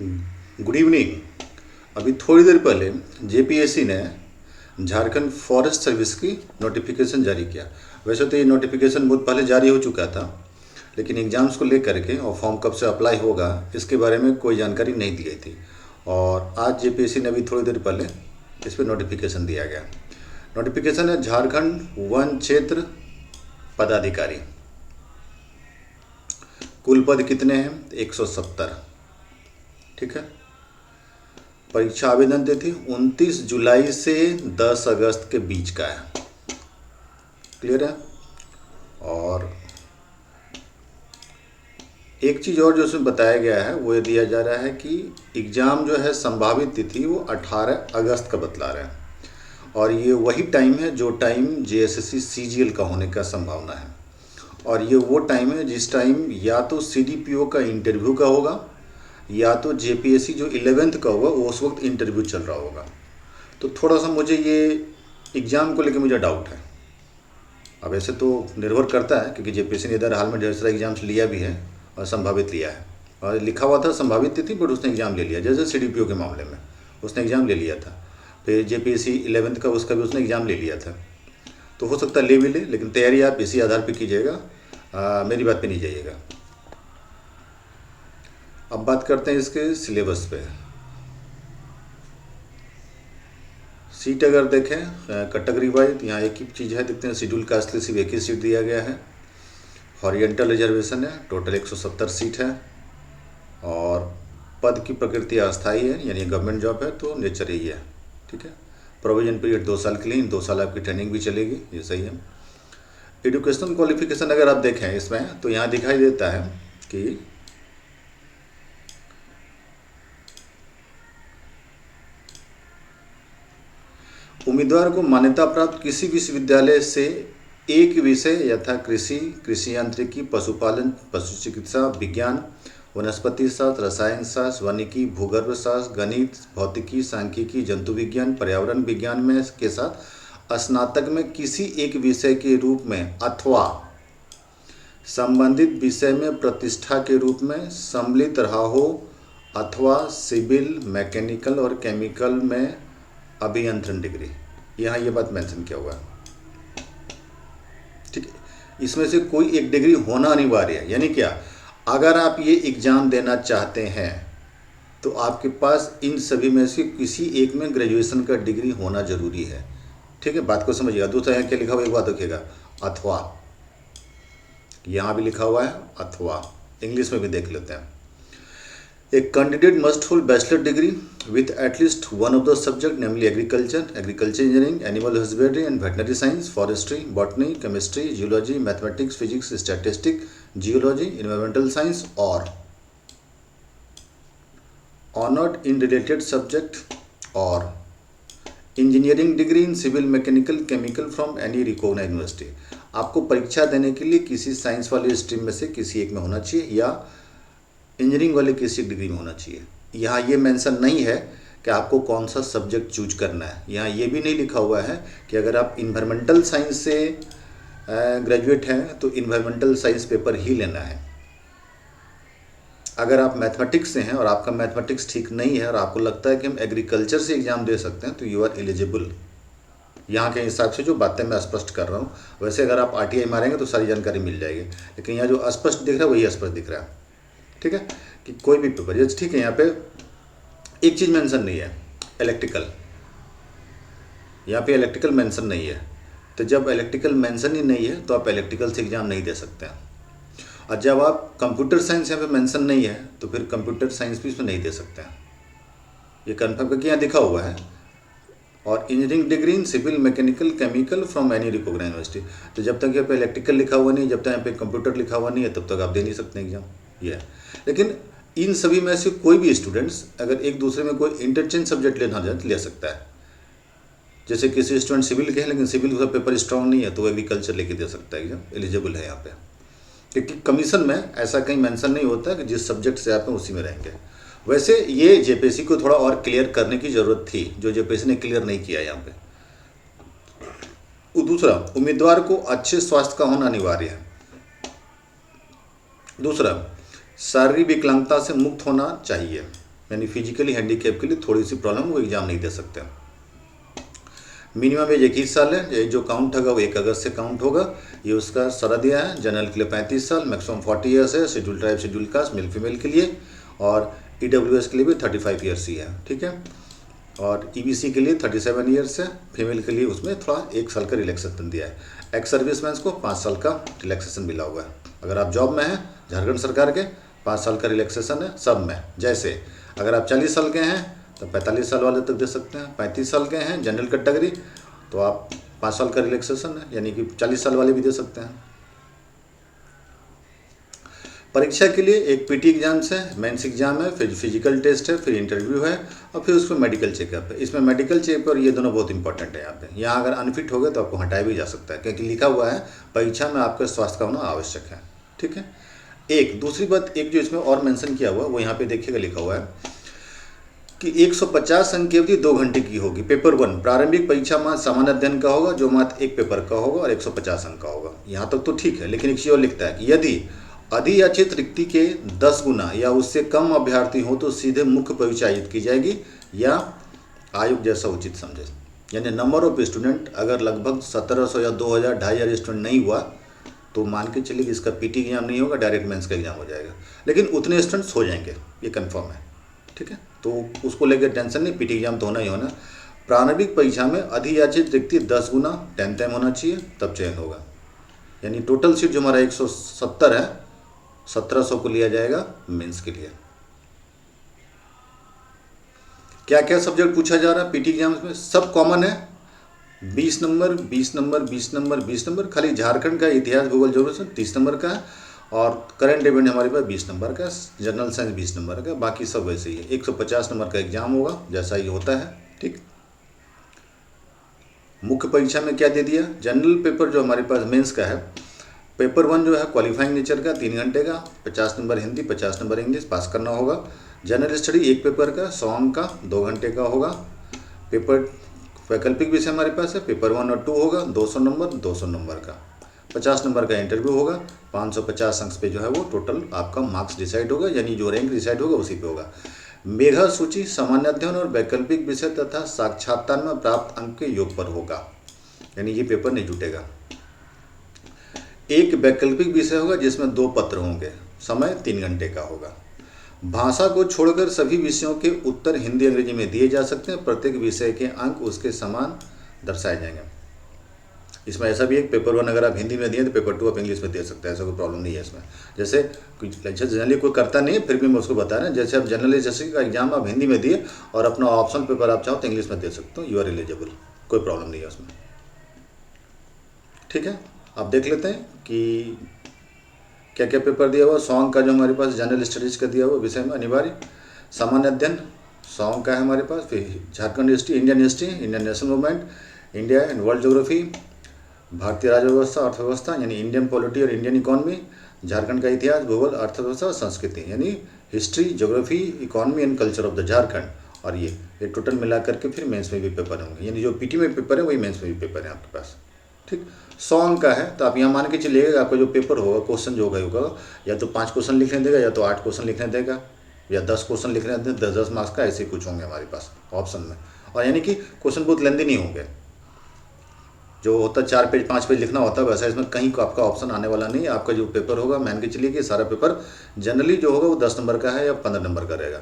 Good evening. अभी थोड़ी देर पहले जेपीएससी ने झारखंड फॉरेस्ट सर्विस की नोटिफिकेशन जारी किया। वैसे तो ये नोटिफिकेशन बहुत पहले जारी हो चुका था, लेकिन एग्ज़ाम्स को लेकर के और फॉर्म कब से अप्लाई होगा इसके बारे में कोई जानकारी नहीं दी गई थी। और आज जेपीएससी ने अभी थोड़ी देर पहले इस पर नोटिफिकेशन दिया गया। नोटिफिकेशन है झारखंड वन क्षेत्र पदाधिकारी। कुल पद कितने हैं? 170। ठीक है। परीक्षा आवेदन तिथि 29 जुलाई से 10 अगस्त के बीच का है। क्लियर है। और एक चीज़ और जो उसमें बताया गया है वो ये दिया जा रहा है कि एग्ज़ाम जो है संभावित तिथि वो 18 अगस्त का बतला रहे हैं। और ये वही टाइम है जो टाइम जेएसएससी सीजीएल का होने का संभावना है। और ये वो टाइम है जिस टाइम या तो सीडीपीओ का इंटरव्यू का होगा या तो जेपीएससी जो 11th का होगा वो उस वक्त इंटरव्यू चल रहा होगा। तो थोड़ा सा मुझे ये एग्ज़ाम को लेकर मुझे डाउट है। अब ऐसे तो निर्भर करता है क्योंकि जेपीएससी ने इधर हाल में ढेर सारा एग्जाम्स लिया भी है और संभावित लिया है। और लिखा हुआ था संभावित तिथि, बट उसने एग्ज़ाम ले लिया। जैसे सीडीपीओ के मामले में उसने एग्ज़ाम ले लिया था, फिर जेपीएससी 11th का उसका भी उसने एग्ज़ाम ले लिया था। तो हो सकता है ले भी ले, लेकिन तैयारी आप इसी आधार पर कीजिएगा, मेरी बात पे नहीं जाइएगा। अब बात करते हैं इसके सिलेबस पे। सीट अगर देखें कैटेगरी वाइज, यहाँ एक ही चीज़ है, देखते हैं शेड्यूल कास्ट के लिए सिर्फ एक ही सीट दिया गया है। हॉरिजेंटल रिजर्वेशन है, टोटल 170 सीट है। और पद की प्रकृति अस्थायी है, यानी गवर्नमेंट जॉब है तो नेचर यही है। ठीक है। प्रोविजन पीरियड 2 साल के लिए, 2 साल आपकी ट्रेनिंग भी चलेगी, ये सही है। एजुकेशनल क्वालिफिकेशन अगर आप देखें इसमें तो यहाँ दिखाई देता है कि उम्मीदवार को मान्यता प्राप्त किसी विश्वविद्यालय से एक विषय यथा कृषि, कृषि यांत्रिकी, पशुपालन, पशु चिकित्सा, विज्ञान, वनस्पति शास्त्र, रसायन शास्त्र, वानिकी, भूगर्भ शास्त्र, गणित, भौतिकी, सांख्यिकी, जंतु विज्ञान, पर्यावरण विज्ञान में के साथ स्नातक में किसी एक विषय के रूप में अथवा संबंधित विषय में प्रतिष्ठा के रूप में सम्मिलित रहा हो, अथवा सिविल, मैकेनिकल और केमिकल में अभियंत्रण डिग्री। यहाँ ये बात मेंशन किया हुआ है। ठीक है। इसमें से कोई एक डिग्री होना अनिवार्य है। यानी क्या, अगर आप ये एग्ज़ाम देना चाहते हैं तो आपके पास इन सभी में से किसी एक में ग्रेजुएशन का डिग्री होना जरूरी है। ठीक है, बात को समझिएगा। दूसरा यहाँ क्या लिखा हुआ एक बात रखिएगा, अथवा। यहाँ भी लिखा हुआ है अथवा, इंग्लिश में भी देख लेते हैं। A candidate must hold bachelor degree with at least one of the subject, namely agriculture, agriculture engineering, animal husbandry and veterinary science, forestry, botany, chemistry, geology, mathematics, physics, statistics, geology, environmental science, or honored in related subject, or engineering degree in civil, mechanical, chemical from any recognized university। आपको परीक्षा देने के लिए किसी science वाले stream में से किसी एक में होना चाहिए या इंजीनियरिंग वाले किसी डिग्री में होना चाहिए। यहाँ ये मेंशन नहीं है कि आपको कौन सा सब्जेक्ट चूज करना है। यहाँ ये भी नहीं लिखा हुआ है कि अगर आप इन्वायरमेंटल साइंस से ग्रेजुएट हैं तो इन्वायरमेंटल साइंस पेपर ही लेना है। अगर आप मैथमेटिक्स से हैं और आपका मैथमेटिक्स ठीक नहीं है और आपको लगता है कि हम एग्रीकल्चर से एग्ज़ाम दे सकते हैं तो यू आर एलिजिबल। यहाँ के हिसाब से जो बातें मैं स्पष्ट कर रहा हूँ, वैसे अगर आप आरटीआई मारेंगे तो सारी जानकारी मिल जाएगी, लेकिन यहाँ जो अस्पष्ट दिख रहा है वही स्पष्ट दिख रहा है। ठीक है, कि कोई भी पेपर जैसे, ठीक है। यहाँ पे एक चीज़ मेंशन नहीं है, इलेक्ट्रिकल। यहाँ पे इलेक्ट्रिकल मेंशन नहीं है, तो जब इलेक्ट्रिकल मेंशन ही नहीं है तो आप इलेक्ट्रिकल से एग्ज़ाम नहीं दे सकते हैं। और जब आप कंप्यूटर साइंस यहाँ पे मेंशन नहीं है तो फिर कंप्यूटर साइंस भी इसमें नहीं दे सकते हैं। ये कन्फर्म करके यहाँ लिखा हुआ है। और engineering degree in civil, mechanical, chemical from any recognised university. तो जब तक यहाँ पे इलेक्ट्रिकल लिखा हुआ नहीं, जब तक यहाँ पे कंप्यूटर लिखा हुआ नहीं है, तब तक आप दे नहीं सकते एग्जाम। ये है। लेकिन इन सभी में से कोई भी स्टूडेंट्स अगर एक दूसरे में कोई इंटरचेंज सब्जेक्ट लेना चाहे तो ले सकता है। जैसे किसी स्टूडेंट सिविल के हैं लेकिन सिविल का पेपर स्ट्रांग नहीं है तो वो एग्रीकल्चर लेके दे सकता है एग्जाम, एलिजिबल है यहाँ पे। क्योंकि कमीशन में ऐसा कहीं मेंशन नहीं होता कि जिस सब्जेक्ट से आप हैं उसी में रहेंगे। वैसे ये जेपीएससी को थोड़ा और क्लियर करने की ज़रूरत थी, जो जेपीएससी ने क्लियर नहीं किया यहाँ पे। दूसरा, उम्मीदवार को अच्छे स्वास्थ्य का होना अनिवार्य है। दूसरा, शारीरिक विकलांगता से मुक्त होना चाहिए। यानी फिजिकली हैंडीकैप के लिए थोड़ी सी प्रॉब्लम, वो एग्ज़ाम नहीं दे सकते। मिनिमम एज 21 साल है, ये जो काउंट होगा वो 1 अगस्त से काउंट होगा। ये उसका सारा दिया है। जनरल के लिए 35 साल, मैक्सिमम 40 ईयर्स है। Schedule tribe schedule caste male female के लिए, और EWS के लिए भी 35 ईयर्स ही है, ठीक है। और EBC के लिए 37 ईयर्स है, फीमेल के लिए उसमें थोड़ा 1 साल का रिलैक्सेशन दिया है। एक्स सर्विसमैन को 5 साल का रिलैक्सेशन मिला हुआ है। अगर आप जॉब में हैं झारखंड सरकार के, 5 साल का रिलैक्सेशन है सब में। जैसे अगर आप 40 साल के हैं तो 45 साल वाले तक दे सकते हैं, 35 साल के हैं जनरल कैटेगरी तो आप 5 साल का रिलैक्सेशन है, यानी कि 40 साल वाले भी दे सकते हैं। परीक्षा के लिए एक PT एग्जाम्स है, मेंस एग्जाम है, फिर फिजिकल टेस्ट है, फिर इंटरव्यू है, और फिर उसमें मेडिकल चेकअप है। इसमें मेडिकल चेकअप और ये दोनों बहुत इंपॉर्टेंट है। यहाँ पे अगर अनफिट हो गए तो आपको हटाया भी जा सकता है, क्योंकि लिखा हुआ है परीक्षा में आपके स्वास्थ्य का होना आवश्यक है, ठीक है। एक दूसरी बात, एक जो इसमें और मेंशन किया हुआ है वो यहाँ पे देखिएगा, लिखा हुआ है कि 150 अंक की अवधि 2 घंटे की होगी। पेपर 1 प्रारंभिक परीक्षा मात्र सामान्य अध्ययन का होगा, जो मात्र 1 पेपर का होगा और 150 अंक का होगा। यहाँ तक तो ठीक है, लेकिन एक चीज़ और लिखता है कि यदि अधियाचित रिक्ति के 10 गुना या उससे कम अभ्यर्थी हो तो सीधे मुख्य परीक्षा आयोजित की जाएगी या आयोग जैसा उचित समझे। यानी नंबर ऑफ स्टूडेंट अगर लगभग 1700 या 2000 2500 स्टूडेंट नहीं हुआ तो मान के चलिए कि इसका PT एग्जाम नहीं होगा, डायरेक्ट मेंस का एग्जाम हो जाएगा। लेकिन उतने स्टूडेंट्स हो जाएंगे, ये कंफर्म है, ठीक है। तो उसको लेकर टेंशन नहीं, PT एग्जाम तो होना ही होना। प्रारंभिक परीक्षा में अधियाचित रिक्ति 10 गुना 10 टाइम होना चाहिए, तब चयन होगा। यानी टोटल सीट जो हमारा 170 है, 1700 को लिया जाएगा मेंस के लिए। क्या क्या सब्जेक्ट पूछा जा रहा है PT एग्जाम्स में? सब कॉमन है, 20 नंबर 20 नंबर 20 नंबर 20 नंबर। खाली झारखंड का इतिहास भूगोल ज्योग्राफी 30 नंबर का है, और करंट इवेंट हमारे पास 20 नंबर का, जनरल साइंस 20 नंबर का, बाकी सब वैसे ही है। 150 नंबर का एग्जाम होगा, जैसा ही होता है, ठीक। मुख्य परीक्षा में क्या दे दिया? जनरल पेपर जो हमारे पास मेंस का है, पेपर 1 जो है क्वालिफाइंग नेचर का 3 घंटे का, 50 नंबर हिंदी 50 नंबर इंग्लिश पास करना होगा। जनरल स्टडी 1 पेपर का 100 अंक का 2 घंटे का होगा। पेपर वैकल्पिक विषय हमारे पास है, पेपर 1 और 2 होगा 200 नंबर 200 नंबर का। 50 नंबर का इंटरव्यू होगा, 550 अंक पे जो है वो टोटल आपका मार्क्स डिसाइड होगा, यानी जो रैंक डिसाइड होगा उसी पे होगा। मेधा सूची सामान्य अध्ययन और वैकल्पिक विषय तथा साक्षात्कार में प्राप्त अंक के योग पर होगा, यानी ये पेपर नहीं जुटेगा। एक वैकल्पिक विषय होगा जिसमें 2 पत्र होंगे, समय 3 घंटे का होगा। भाषा को छोड़कर सभी विषयों के उत्तर हिंदी अंग्रेजी में दिए जा सकते हैं, प्रत्येक विषय के अंक उसके समान दर्शाए जाएंगे। इसमें ऐसा भी है, पेपर 1 अगर आप हिंदी में दिए तो पेपर 2 आप इंग्लिश में दे सकते हैं, ऐसा कोई प्रॉब्लम नहीं है इसमें। जैसे जनरली कोई करता नहीं है, फिर भी मैं उसको बता रहा हूँ। जैसे आप जनरली जैसे का एग्जाम आप हिंदी में दिए और अपना ऑप्शन पेपर आप चाहो तो इंग्लिश में दे सकते हो, यू आर एलिजिबल, कोई प्रॉब्लम नहीं है उसमें, ठीक है। आप देख लेते हैं कि क्या क्या पेपर दिया हुआ। सॉन्ग का जो हमारे पास जनरल स्टडीज़ का दिया हुआ विषय में अनिवार्य, सामान्य अध्ययन सॉन्ग का है हमारे पास, फिर Jharkhand history, Indian history, Indian national movement, India and world geography, भारतीय राज्य व्यवस्था अर्थव्यवस्था यानी इंडियन पॉलिटी और इंडियन इकोनॉमी, झारखंड का इतिहास भूगोल अर्थव्यवस्था और संस्कृति यानी history geography economy and culture of the Jharkhand. और ये टोटल मिला करके फिर मेंस में भी पेपर होंगे, यानी जो PT में पेपर है वही मेंस में भी पेपर है आपके पास, ठीक। सॉन्ग का है तो आप यहाँ मान के चलिएगा आपका जो पेपर होगा, क्वेश्चन जो होगा या तो 5 क्वेश्चन लिखने देगा या तो 8 क्वेश्चन लिखने देगा या 10 क्वेश्चन लिखने देगा, 10-10 मार्क्स का ऐसे कुछ होंगे हमारे पास ऑप्शन में। और यानी कि क्वेश्चन बहुत लेंदी नहीं होंगे, जो होता 4 पेज 5 पेज लिखना होता है वैसा इसमें कहीं को आपका ऑप्शन आने वाला नहीं है। आपका जो पेपर होगा मान के चलिए कि सारा पेपर जनरली जो होगा वो 10 नंबर का है या 15 नंबर का रहेगा,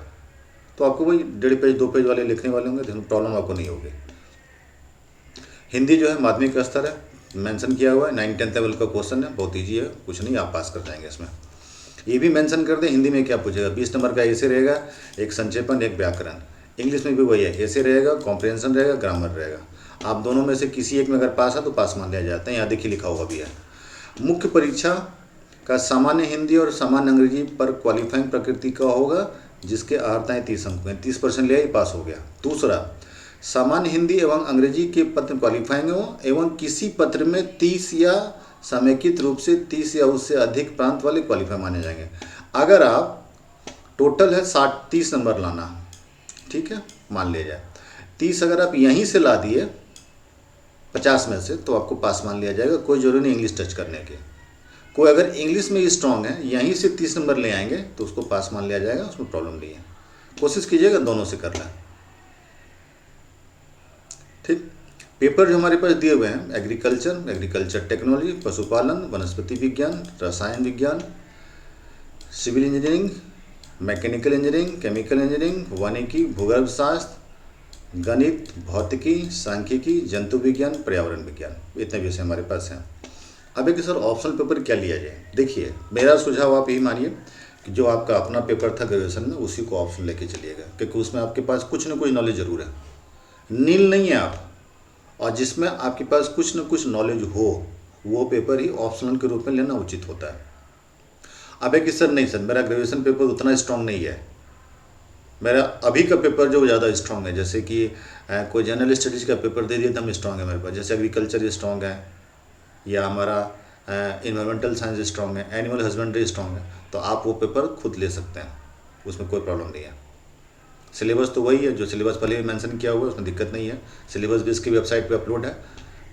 तो आपको वही 1.5 पेज 2 पेज वाले लिखने वाले होंगे, तो प्रॉब्लम आपको नहीं होगी। हिंदी जो है माध्यमिक स्तर है, मेंशन किया हुआ है, 9-10 लेवल का क्वेश्चन है, बहुत ईजी है, कुछ नहीं आप पास कर जाएंगे इसमें। ये भी मेंशन कर दें हिंदी में क्या पूछेगा, 20 नंबर का ऐसे रहेगा, एक संक्षेपण एक व्याकरण। इंग्लिश में भी वही है, ऐसे रहेगा, कॉम्प्रिहेंशन रहेगा, ग्रामर रहेगा। आप दोनों में से किसी एक में अगर पास है तो पास मान लिया जाता है, यहाँ देखिए लिखा हुआ भी है। मुख्य परीक्षा का सामान्य हिंदी और सामान्य अंग्रेजी पर क्वालिफाइंग प्रकृति का होगा, जिसके अर्हताएँ 30 अंक में, 30% लिया ही पास हो गया। दूसरा, सामान्य हिंदी एवं अंग्रेजी के पत्र क्वालिफाइंग हो एवं किसी पत्र में 30 या समेकित रूप से 30 या उससे अधिक प्रांत वाले क्वालिफाई माने जाएंगे। अगर आप टोटल है 30 नंबर लाना, ठीक है, मान लिया जाए 30 अगर आप यहीं से ला दिए 50 में से तो आपको पास मान लिया जाएगा, कोई जरूरी नहीं इंग्लिश टच करने के। कोई अगर इंग्लिश में स्ट्रांग है यहीं से 30 नंबर ले आएंगे तो उसको पास मान लिया जाएगा, उसमें प्रॉब्लम नहीं है। कोशिश कीजिएगा दोनों से कर लें। ठीक, पेपर जो हमारे पास दिए हुए हैं एग्रीकल्चर टेक्नोलॉजी, पशुपालन, वनस्पति विज्ञान, रसायन विज्ञान, civil engineering, mechanical engineering, chemical engineering, वानिकी, भूगर्भ शास्त्र, गणित, भौतिकी, सांख्यिकी, जंतु विज्ञान, पर्यावरण विज्ञान, इतने विषय हमारे पास हैं। अब एक सर ऑप्शनल पेपर क्या लिया जाए? देखिए मेरा सुझाव आप यही मानिए कि जो आपका अपना पेपर था ग्रेजुएशन में उसी को ऑप्शन लेके चलिएगा, क्योंकि उसमें आपके पास कुछ ना कुछ नॉलेज ज़रूर है, नील नहीं है आप, और जिसमें आपके पास कुछ न कुछ नॉलेज हो वो पेपर ही ऑप्शनल के रूप में लेना उचित होता है। अब है कि सर नहीं सर मेरा ग्रेजुएशन पेपर उतना स्ट्रांग नहीं है, मेरा अभी का पेपर जो ज़्यादा स्ट्रांग है, जैसे कि कोई जनरल स्टडीज़ का पेपर दे दिए तो हम स्ट्रांग है मेरे पास, जैसे एग्रीकल्चर स्ट्रांग है, या हमारा इन्वायरमेंटल साइंस स्ट्रांग है, एनिमल हस्बेंड्री स्ट्रांग है, तो आप वो पेपर खुद ले सकते हैं, उसमें कोई प्रॉब्लम नहीं है। सिलेबस तो वही है जो सिलेबस पहले ही मेंशन किया हुआ है, उसमें दिक्कत नहीं है, सिलेबस भी इसकी वेबसाइट पे अपलोड है,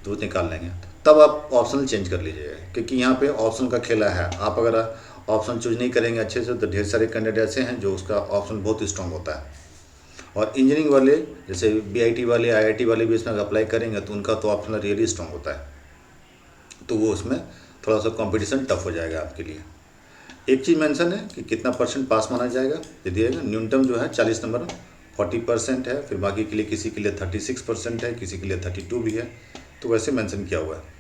तो वो निकाल लेंगे। तब आप ऑप्शनल चेंज कर लीजिएगा, क्योंकि यहाँ पे ऑप्शन का खेला है, आप अगर ऑप्शन चूज नहीं करेंगे अच्छे से तो ढेर सारे कैंडिडेट ऐसे हैं जो उसका ऑप्शन बहुत स्ट्रांग होता है, और इंजीनियरिंग वाले जैसे BIT वाले IIT वाले भी इसमें अप्लाई करेंगे तो उनका तो ऑप्शनल रियली स्ट्रांग होता है, तो वो उसमें थोड़ा सा कंपटीशन टफ हो जाएगा आपके लिए। एक चीज़ मेंशन है कि कितना परसेंट पास माना जाएगा, ये दिएगा न्यूनतम जो है 40 नंबर 40% है, फिर बाकी के लिए किसी के लिए 36% है, किसी के लिए 32 भी है, तो वैसे मेंशन किया हुआ है।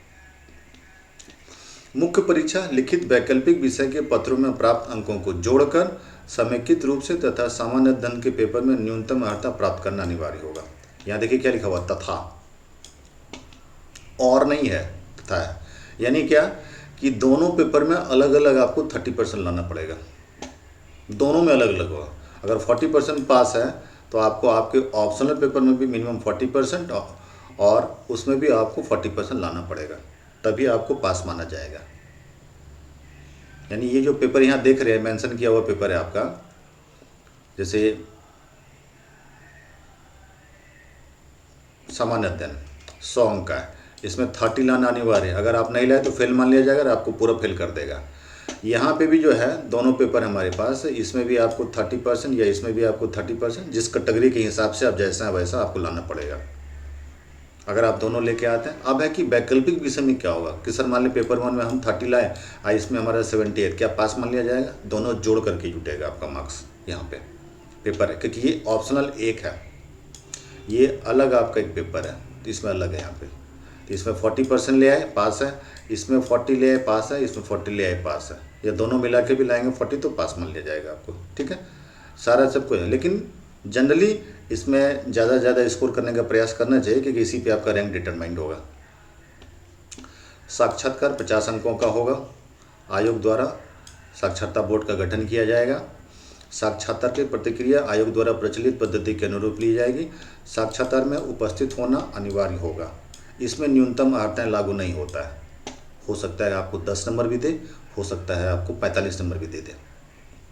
मुख्य परीक्षा लिखित वैकल्पिक विषय के पत्रों में प्राप्त अंकों को जोड़कर समेकित रूप से तथा सामान्य दंड के पेपर में न्यूनतम अर्हता प्राप्त करना अनिवार्य होगा। यहाँ देखिए क्या लिखा हुआ, तथा, और नहीं है, तथा है, यानी क्या कि दोनों पेपर में अलग अलग आपको 30% लाना पड़ेगा, दोनों में अलग अलग होगा। अगर 40% पास है तो आपको आपके ऑप्शनल पेपर में भी मिनिमम 40% और उसमें भी आपको 40% लाना पड़ेगा, तभी आपको पास माना जाएगा। यानी ये जो पेपर यहाँ देख रहे हैं मेंशन किया हुआ पेपर है आपका, जैसे सामान्य अध्ययन 100 अंक का है, इसमें 30 लाना अनिवार्य है, अगर आप नहीं लाए तो फेल मान लिया जाएगा और आपको पूरा फेल कर देगा। यहाँ पे भी जो है दोनों पेपर हमारे पास, इसमें भी आपको 30% या इसमें भी आपको 30%, जिस कैटेगरी के हिसाब से आप जैसा है वैसा आपको लाना पड़ेगा, अगर आप दोनों लेके आते हैं। अब है कि वैकल्पिक विषय में क्या होगा कि सर मान लें पेपर 1 में हम 30 लाए और इसमें हमारा 78, क्या पास मान लिया जाएगा? दोनों जोड़ करके जुटेगा आपका मार्क्स यहाँ पे पेपर है, क्योंकि ये ऑप्शनल एक है, ये अलग आपका एक पेपर है, तो इसमें अलग है यहाँ पे, तो इसमें 40% ले आए पास है, इसमें 40 ले आए पास है, इसमें 40 ले आए पास है, या दोनों मिला के भी लाएंगे 40 तो पास मान लिया जाएगा आपको। ठीक है, सारा सब कुछ है, लेकिन जनरली इसमें ज़्यादा स्कोर करने का प्रयास करना चाहिए क्योंकि इसी पे आपका रैंक डिटरमाइंड होगा। साक्षात्कार 50 अंकों का होगा, आयोग द्वारा साक्षरता बोर्ड का गठन किया जाएगा। साक्षात्कार की प्रतिक्रिया आयोग द्वारा प्रचलित पद्धति के अनुरूप ली जाएगी। साक्षात्कार में उपस्थित होना अनिवार्य होगा। इसमें न्यूनतम अर्हताएं लागू नहीं होता है, हो सकता है आपको 10 नंबर भी दे, हो सकता है आपको 45 नंबर भी दे दे,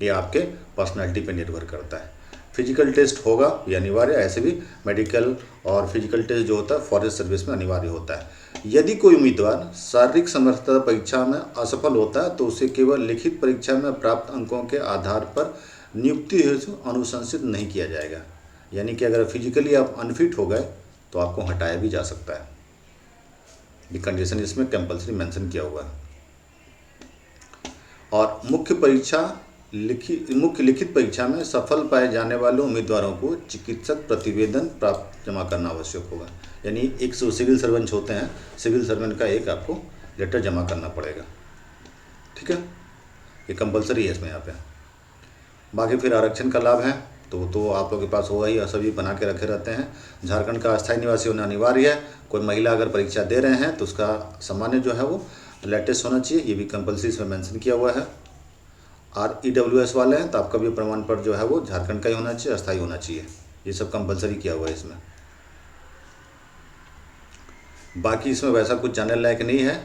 ये आपके पर्सनैलिटी पर निर्भर करता है। फिजिकल टेस्ट होगा, ये अनिवार्य, ऐसे भी मेडिकल और फिजिकल टेस्ट जो होता है फॉरेस्ट सर्विस में अनिवार्य होता है। यदि कोई उम्मीदवार शारीरिक समर्थता परीक्षा में असफल होता है तो उसे केवल लिखित परीक्षा में प्राप्त अंकों के आधार पर नियुक्ति हेतु अनुशंसित नहीं किया जाएगा, यानी कि अगर फिजिकली आप अनफिट हो गए तो आपको हटाया भी जा सकता है, ये कंडीशन इसमें कंपल्सरी मेंशन किया हुआ है। और मुख्य लिखित परीक्षा में सफल पाए जाने वाले उम्मीदवारों को चिकित्सक प्रतिवेदन प्राप्त जमा करना आवश्यक होगा, यानी एक सिविल सर्वेंट होते हैं, सिविल सर्वेंट का एक आपको लेटर जमा करना पड़ेगा। ठीक है, ये कंपलसरी है इसमें यहाँ पे। बाकी फिर आरक्षण का लाभ है तो आप लोगों के पास होगा ही, सभी बना के रखे रहते हैं। झारखंड का अस्थायी निवासी होना अनिवार्य है। कोई महिला अगर परीक्षा दे रहे हैं तो उसका सामान्य जो है वो लेटेस्ट होना चाहिए, ये भी कंपलसरी इसमें मेंशन किया हुआ है। और EWS वाले हैं तो आपका भी प्रमाण पत्र जो है वो झारखंड का ही होना चाहिए, अस्थायी होना चाहिए, ये सब कंपलसरी किया हुआ है इसमें। बाकी इसमें वैसा कुछ जानने लायक नहीं है।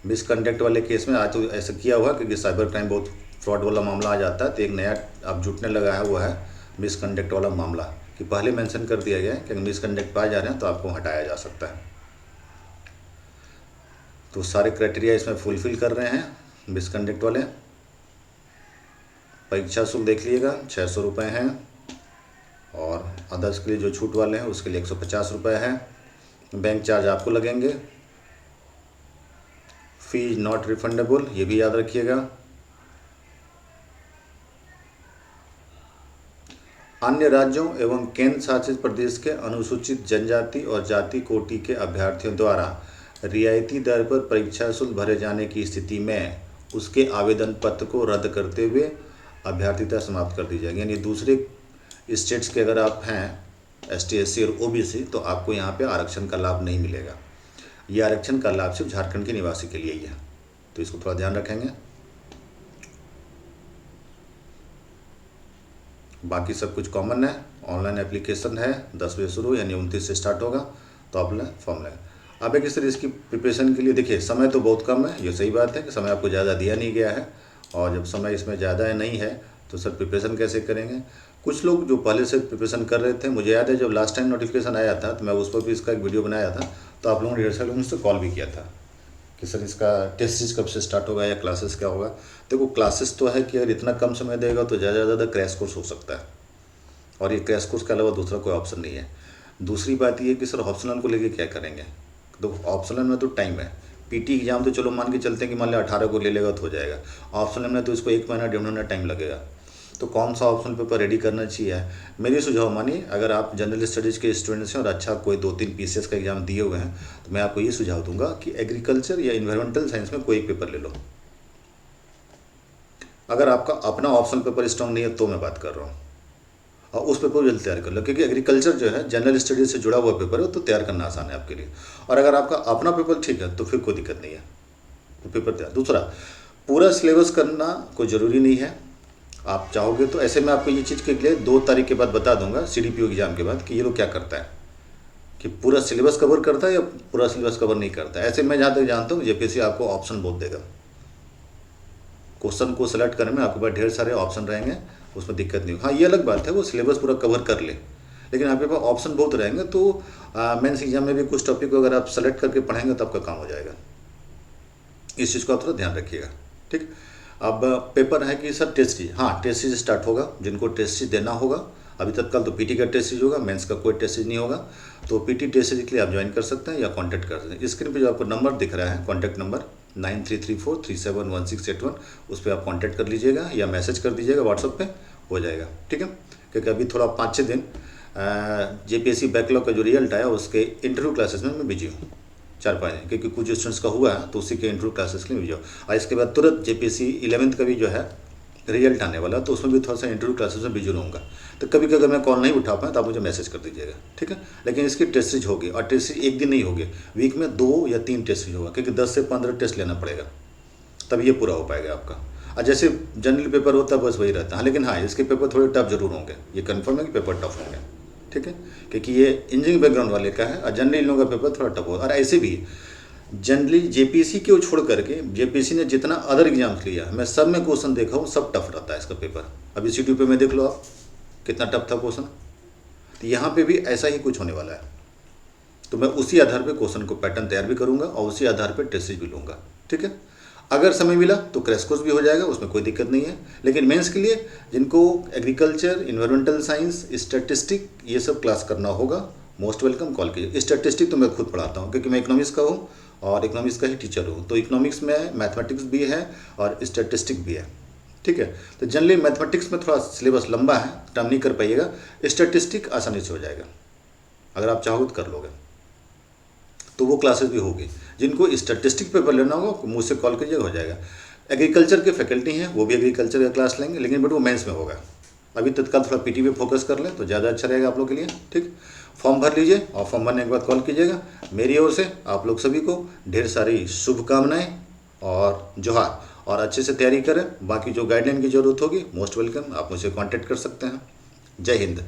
मिसकंडक्ट वाले केस में आज तो ऐसा किया हुआ क्योंकि साइबर क्राइम बहुत फ्रॉड वाला मामला आ जाता है, तो एक नया अब जुटने लगा है, वो है मिसकंडक्ट वाला मामला, कि पहले मेंशन कर दिया गया है कि अगर मिसकंडक्ट पाए जा रहे हैं तो आपको हटाया जा सकता है। तो सारे क्राइटेरिया इसमें फुलफिल कर रहे हैं मिसकंडक्ट वाले। परीक्षा शुल्क देख लीजिएगा 600 रुपये हैं, और अदर्स के लिए जो छूट वाले हैं उसके लिए 150 रुपये हैं। बैंक चार्ज आपको लगेंगे। फीस नॉट रिफंडेबल, ये भी याद रखिएगा। अन्य राज्यों एवं केंद्र शासित प्रदेश के अनुसूचित जनजाति और जाति कोटि के अभ्यर्थियों द्वारा रियायती दर पर परीक्षा शुल्क भरे जाने की स्थिति में उसके आवेदन पत्र को रद्द करते हुए अभ्यर्थिता समाप्त कर दी जाएगी। यानी दूसरे स्टेट्स के अगर आप हैं ST SC और OBC तो आपको यहाँ पे आरक्षण का लाभ नहीं मिलेगा। ये आरक्षण का लाभ सिर्फ झारखंड के निवासी के लिए ही है, तो इसको थोड़ा ध्यान रखेंगे। बाकी सब कुछ कॉमन है। ऑनलाइन एप्लीकेशन है, 10 बजे शुरू यानी 29 से स्टार्ट होगा, तो आप फॉर्म लें। अब एक तरह इसकी प्रिपरेशन के लिए देखिए समय तो बहुत कम है, ये सही बात है कि समय आपको ज़्यादा दिया नहीं गया है, और जब समय इसमें ज़्यादा नहीं है तो सर प्रिपरेशन कैसे करेंगे। कुछ लोग जो पहले से प्रिपरेशन कर रहे थे, मुझे याद है जब लास्ट टाइम नोटिफिकेशन आया था तो मैं उस पर भी इसका एक वीडियो बनाया था, तो आप लोगों ने ढेर सारे लोगों मुझसे कॉल भी किया था कि सर इसका टेस्ट सीरीज कब से स्टार्ट होगा या क्लासेस क्या होगा। देखो क्लासेस तो है कि अगर इतना कम समय देगा तो ज़्यादा से ज़्यादा क्रैश कोर्स हो सकता है, और ये क्रैश कोर्स के अलावा दूसरा कोई ऑप्शन नहीं है। दूसरी बात ये कि सर ऑप्शनल को लेके क्या करेंगे। तो ऑप्शनल में तो टाइम है, PT एग्जाम तो चलो मान के चलते हैं कि मान लिया 18 को ले लेगा तो हो जाएगा। ऑप्शनल में तो इसको 1 महीना 1.5 महीना टाइम लगेगा। तो कौन सा ऑप्शनल पेपर रेडी करना चाहिए। मेरी सुझाव मानिए, अगर आप जनरल स्टडीज़ के स्टूडेंट्स हैं और अच्छा कोई 2-3 PCS का एग्जाम दिए हुए हैं तो मैं आपको ये सुझाव दूंगा कि एग्रीकल्चर या इन्वायरमेंटल साइंस में कोई एक पेपर ले लो। अगर आपका अपना ऑप्शनल पेपर स्ट्रॉन्ग नहीं है तो मैं बात कर रहा हूँ, और उस पेपर को जल्दी तैयार कर लो, क्योंकि एग्रीकल्चर जो है जनरल स्टडीज से जुड़ा हुआ पेपर है, तो तैयार करना आसान है आपके लिए। और अगर आपका अपना पेपर ठीक है तो फिर कोई दिक्कत नहीं है, तो पेपर तैयार। दूसरा, पूरा सिलेबस करना कोई ज़रूरी नहीं है, आप चाहोगे तो। ऐसे मैं आपको ये चीज़ के लिए 2 तारीख के बाद बता दूंगा CDPO एग्जाम के बाद कि ये लोग क्या करता है, कि पूरा सिलेबस कवर करता है या पूरा सिलेबस कवर नहीं करता है। ऐसे मैं जहाँ तक जानता हूँ JPSC आपको ऑप्शन बहुत देगा, क्वेश्चन को सेलेक्ट करने में आपके पास ढेर सारे ऑप्शन रहेंगे, उसमें दिक्कत नहीं। हाँ ये अलग बात है वो सिलेबस पूरा कवर कर ले, लेकिन आपके पास ऑप्शन बहुत रहेंगे, तो मेंस एग्जाम में भी कुछ टॉपिक को अगर आप सेलेक्ट करके पढ़ेंगे तो आपका काम हो जाएगा। इस चीज़ को आप थोड़ा ध्यान रखिएगा, ठीक। अब पेपर है कि सर टेस्ट सीरीज, हाँ टेस्ट सीरीज स्टार्ट होगा, जिनको टेस्ट सीरीज देना होगा। अभी तत्काल तो PT का टेस्ट सीरीज होगा, मेंस का कोई टेस्ट सीरीज नहीं होगा, तो PT टेस्ट सीरीज के लिए आप ज्वाइन कर सकते हैं या कांटेक्ट कर सकते हैं। स्क्रीन पे जो आपको नंबर दिख रहा है, कॉन्टैक्ट नंबर 9334371681, उस पर आप कांटेक्ट कर लीजिएगा या मैसेज कर दीजिएगा व्हाट्सएप पे, हो जाएगा, ठीक है। क्योंकि अभी थोड़ा 5-6 दिन JPSC बैकलॉग का जो रिजल्ट आया उसके इंटरव्यू क्लासेस में मैं बिजी हूँ, 4-5 दिन, क्योंकि कुछ स्टूडेंट्स का हुआ है तो उसी के इंटरव्यू क्लासेस के लिए बिजी हूँ। और इसके बाद तुरंत JPSC 11th का भी जो है रिजल्ट आने वाला, तो उसमें भी थोड़ा सा इंटरव्यू क्लासेस में बिजी रहूँगा। तो कभी अगर मैं कॉल नहीं उठा पाए तो आप मुझे मैसेज कर दीजिएगा, ठीक है। लेकिन इसकी टेस्ट सीरीज होगी, और टेस्ट सीरीज एक दिन नहीं होगी, वीक में 2 या 3 टेस्ट सीरीज होगा, क्योंकि 10 से 15 टेस्ट लेना पड़ेगा तब ये पूरा हो पाएगा आपका। और जैसे जनरल पेपर होता है बस वही रहता है, लेकिन हाँ इसके पेपर थोड़े टफ जरूर होंगे, ये कन्फर्म है कि पेपर टफ होंगे, ठीक है, क्योंकि ये इंजीनियरिंग बैकग्राउंड वाले का है, और जनरल लोगों का पेपर थोड़ा टफ होगा। और ऐसे भी जनरली JPSC को छोड़ करके JPSC ने जितना अदर एग्जाम्स लिया मैं सब में क्वेश्चन देखा हूँ, सब टफ रहता है इसका पेपर। अभी CTU पे में देख लो आप कितना टफ था क्वेश्चन, तो यहाँ पे भी ऐसा ही कुछ होने वाला है। तो मैं उसी आधार पे क्वेश्चन को पैटर्न तैयार भी करूँगा और उसी आधार पे टेस्ट सीरीज भी लूँगा, ठीक है। अगर समय मिला तो क्रैश कोर्स भी हो जाएगा, उसमें कोई दिक्कत नहीं है। लेकिन मेंस के लिए जिनको एग्रीकल्चर, इन्वायरमेंटल साइंस, स्टैटिस्टिक ये सब क्लास करना होगा, मोस्ट वेलकम, कॉल कीजिए। स्टैटिस्टिक तो मैं खुद पढ़ाता हूँ, क्योंकि मैं इकोनॉमिक्स का हूँ और इकोनॉमिक्स का ही टीचर हूँ, तो इकोनॉमिक्स में मैथमेटिक्स भी है और स्टैटिस्टिक भी है, ठीक है। तो जनरली मैथमेटिक्स में थोड़ा सिलेबस लंबा है, टर्म नहीं कर पाइएगा। स्टैटिस्टिक आसानी से हो जाएगा, अगर आप चाहो तो कर लोगे, तो वो क्लासेस भी होगी। जिनको स्टैटिस्टिक पेपर लेना होगा मुझसे कॉल कीजिएगा, हो जाएगा। एग्रीकल्चर के फैकल्टी हैं, वो भी एग्रीकल्चर का क्लास लेंगे, लेकिन बट वो मेंस में होगा। अभी तत्काल थोड़ा PT पे फोकस कर लें तो ज़्यादा अच्छा रहेगा आप लोग के लिए, ठीक। फॉर्म भर लीजिए और फॉर्म भरने के बाद कॉल कीजिएगा। मेरी ओर से आप लोग सभी को ढेर सारी शुभकामनाएं और जोहार, और अच्छे से तैयारी करें। बाकी जो गाइडलाइन की ज़रूरत होगी मोस्ट वेलकम, आप मुझसे कॉन्टैक्ट कर सकते हैं। जय हिंद।